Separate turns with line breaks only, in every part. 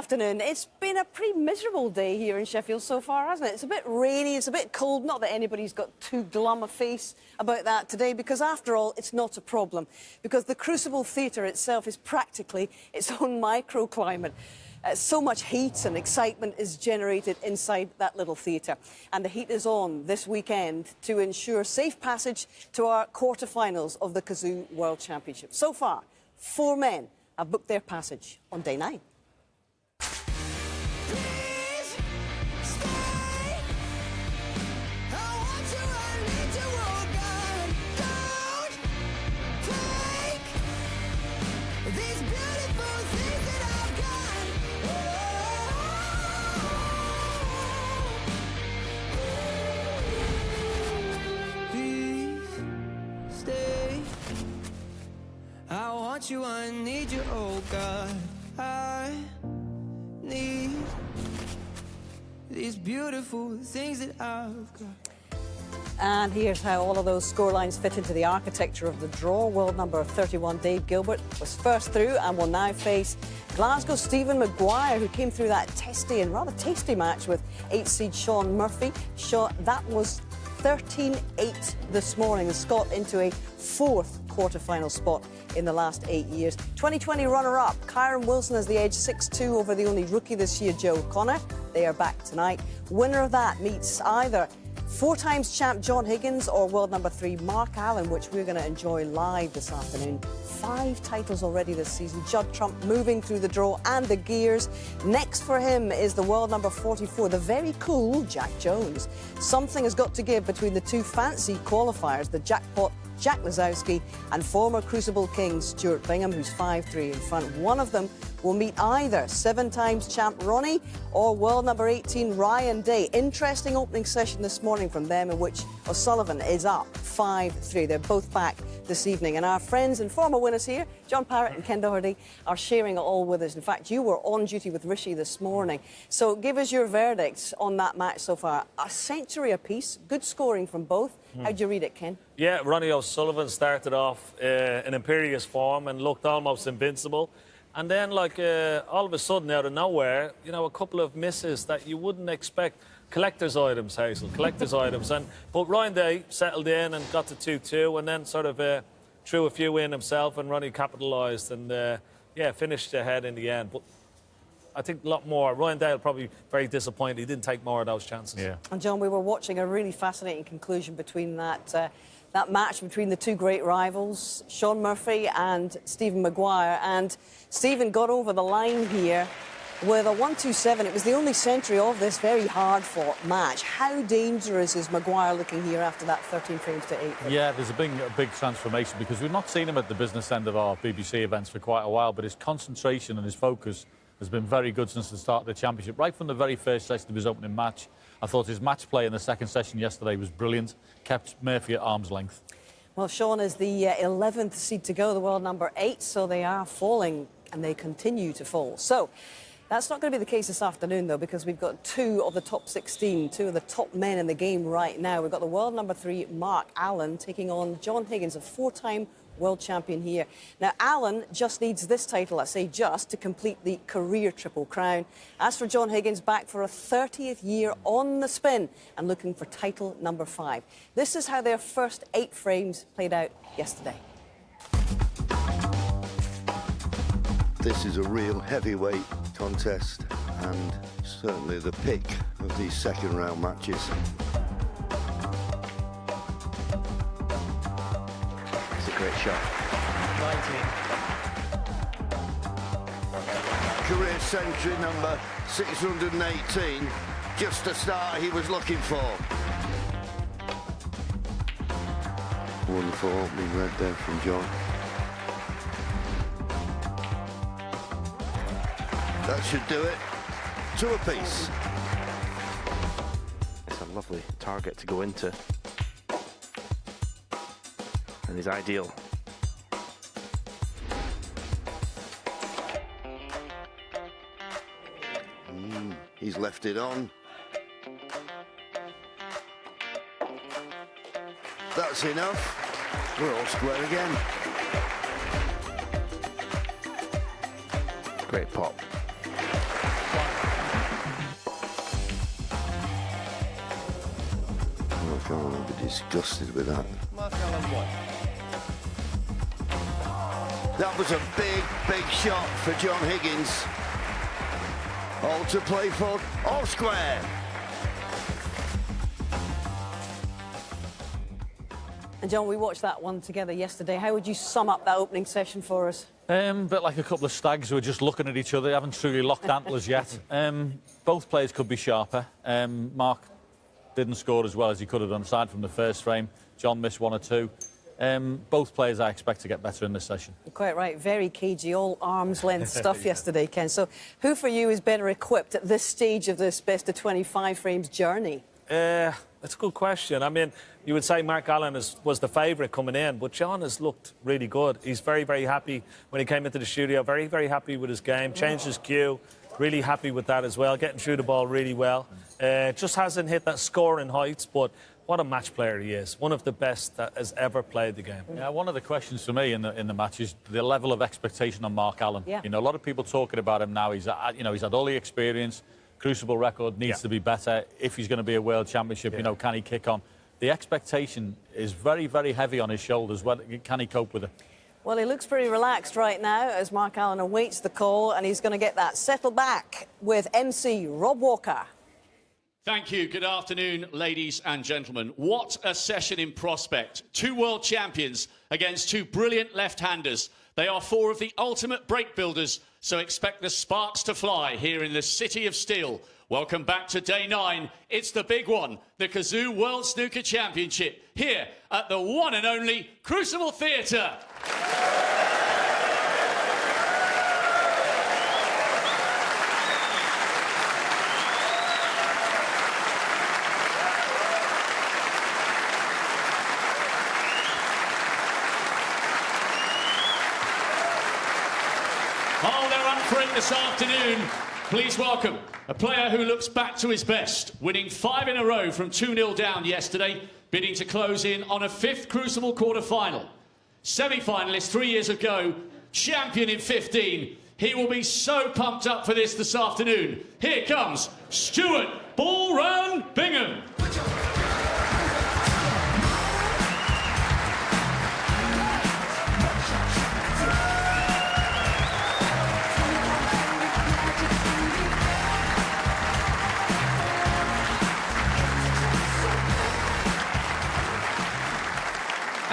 afternoon. It's been a pretty miserable day here in Sheffield so far, hasn't it? It's a bit rainy, it's a bit cold. Not that anybody's got too glum a face about that today, because after all, it's not a problem. Because the Crucible Theatre itself is practically its own microclimate. So much heat and excitement is generated inside that little theatre. And the heat is on this weekend to ensure safe passage to our quarter-finals of the Kazoo World Championship. So far, 4 men have booked their passage on day 9.
You, I need you, oh God, I need these beautiful things that I've got.
And here's how all of those scorelines fit into the architecture of the draw. World number 31, Dave Gilbert, was first through and will now face Glasgow's Stephen Maguire, who came through that testy and rather tasty match with 8th seed Sean Murphy. That was 13-8 this morning. The Scot into a 4th quarter-final spot in the last 8 years. 2020 runner-up, Kyron Wilson has the edge 6-2 over the only rookie this year, Joe Connor. They are back tonight. Winner of that meets either 4 times champ John Higgins or world number 3 Mark Allen, which we're going to enjoy live this afternoon. 5 titles already this season. Judd Trump moving through the draw and the gears. Next for him is the world number 44, the very cool Jack Jones. Something has got to give between the 2 fancy qualifiers, the jackpot Jack Lazowski and former Crucible king Stuart Bingham, who's 5-3 in front. One of them will meet either 7 times champ Ronnie or world number 18 Ryan Day. Interesting opening session this morning from them, in which O'Sullivan is up 5-3. They're both back this evening. And our friends and former winners here, John Parrott and Ken Doherty, are sharing it all with us. In fact, you were on duty with Rishi this morning. So give us your verdict on that match so far. A century apiece, good scoring from both. How'd you read it, Ken?
Yeah, Ronnie O'Sullivan started off in imperious form and looked almost invincible. And then, like, all of a sudden, out of nowhere, you know, a couple of misses that you wouldn't expect. Collector's items, Hazel, collector's items. But Ryan Day settled in and got to 2-2 and then sort of threw a few in himself, and Ronnie capitalised and, yeah, finished ahead in the end. But I think a lot more. Ryan Day will probably be very disappointed he didn't take more of those chances. Yeah.
And, John, we were watching a really fascinating conclusion between that match between the 2 great rivals, Sean Murphy and Stephen Maguire. And Stephen got over the line here with a 1-2-7. It was the only century of this very hard-fought match. How dangerous is Maguire looking here after that 13 frames to 8?
Yeah, there's a big transformation, because we've not seen him at the business end of our BBC events for quite a while, but his concentration and his focus has been very good since the start of the championship. Right from the very first session of his opening match, I thought his match play in the second session yesterday was brilliant, kept Murphy at arm's length.
Well, Sean is the 11th seed to go, the world number 8, so they are falling, and they continue to fall. So that's not going to be the case this afternoon, though, because we've got 2 of the top 16, 2 of the top men in the game right now. We've got the world number 3, Mark Allen, taking on John Higgins, a 4-time world champion here. Now, Allen just needs this title, I say just, to complete the career Triple Crown. As for John Higgins, back for a 30th year on the spin and looking for title number 5. This is how their first 8 frames played out yesterday.
This is a real heavyweight contest and certainly the pick of these second round matches.
It's a great shot.
19. Career century number 618, just the start he was looking for. Wonderful opening red there from John. That should do it. 2 apiece.
It's a lovely target to go into. And he's ideal.
He's left it on. That's enough. We're all square again.
Great pop.
Mark Allen will be disgusted with that.
Mark Allen won.
That was a big, big shot for John Higgins. All to play for, all square.
And John, we watched that one together yesterday. How would you sum up that opening session for us?
Bit like a couple of stags who are just looking at each other. They haven't truly locked antlers yet. Both players could be sharper. Mark didn't score as well as he could have done, aside from the first frame. John missed one or two. Both players I expect to get better in this session.
You're quite right. Very cagey, all arm's length stuff yesterday, Ken. So who for you is better equipped at this stage of this best of 25 frames journey?
That's a good question. I mean, you would say Mark Allen was the favourite coming in, but John has looked really good. He's very, very happy when he came into the studio, very, very happy with his game, changed his cue, really happy with that as well, getting through the ball really well. Just hasn't hit that scoring heights, but what a match player he is. One of the best that has ever played the game.
Yeah, one of the questions for me in the match is the level of expectation on Mark Allen.
Yeah.
You know, a lot of people talking about him now. He's had all the experience. Crucible record needs to be better. If he's going to be a world championship, you know, can he kick on? The expectation is very, very heavy on his shoulders. Can he cope with it?
Well, he looks pretty relaxed right now as Mark Allen awaits the call, and he's going to get that settled back with MC Rob Walker.
Thank you. Good afternoon, ladies and gentlemen. What a session in prospect. Two world champions against two brilliant left-handers. They are four of the ultimate break builders, so expect the sparks to fly here in the City of Steel. Welcome back to day 9. It's the big one, the Kazoo World Snooker Championship, here at the one and only Crucible Theatre. Oh, they're up for it this afternoon. Please welcome a player who looks back to his best, winning 5 in a row from 2-0 down yesterday, bidding to close in on a 5th Crucible quarter-final. Semi-finalist 3 years ago, champion in 15. He will be so pumped up for this afternoon. Here comes Stuart Ball Run Bingham.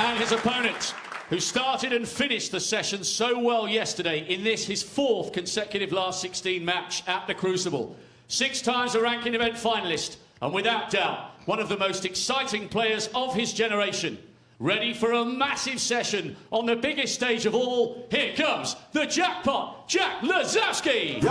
And his opponent, who started and finished the session so well yesterday in this, his 4th consecutive last 16 match at the Crucible. 6 times a ranking event finalist, and without doubt, one of the most exciting players of his generation. Ready for a massive session on the biggest stage of all, here comes the jackpot, Jack Lazowski.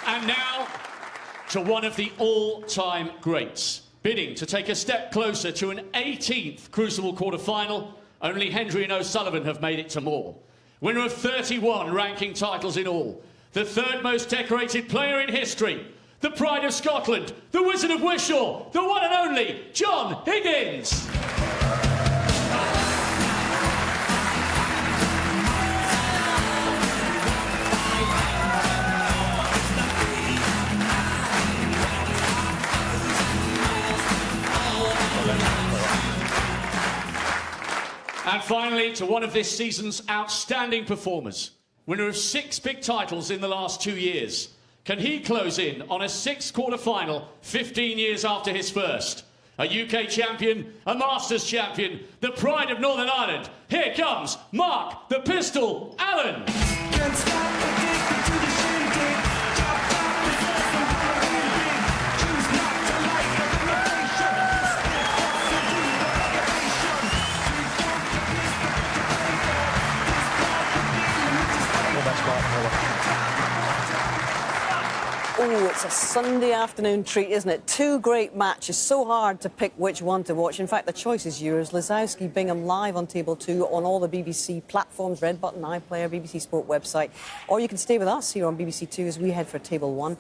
And now to one of the all-time greats, bidding to take a step closer to an 18th Crucible quarter-final. Only Hendry and O'Sullivan have made it to more. Winner of 31 ranking titles in all, the 3rd most decorated player in history, the pride of Scotland, the Wizard of Wishaw, the one and only John Higgins. And finally, to one of this season's outstanding performers, winner of 6 big titles in the last 2 years. Can he close in on a 6th quarter-final 15 years after his first? A UK champion, a Masters champion, the pride of Northern Ireland. Here comes Mark the Pistol Allen.
Oh, it's a Sunday afternoon treat, isn't it? 2 great matches. So hard to pick which one to watch. In fact, the choice is yours. Lazowski, Bingham live on Table 2 on all the BBC platforms, Red Button, iPlayer, BBC Sport website. Or you can stay with us here on BBC 2 as we head for Table 1.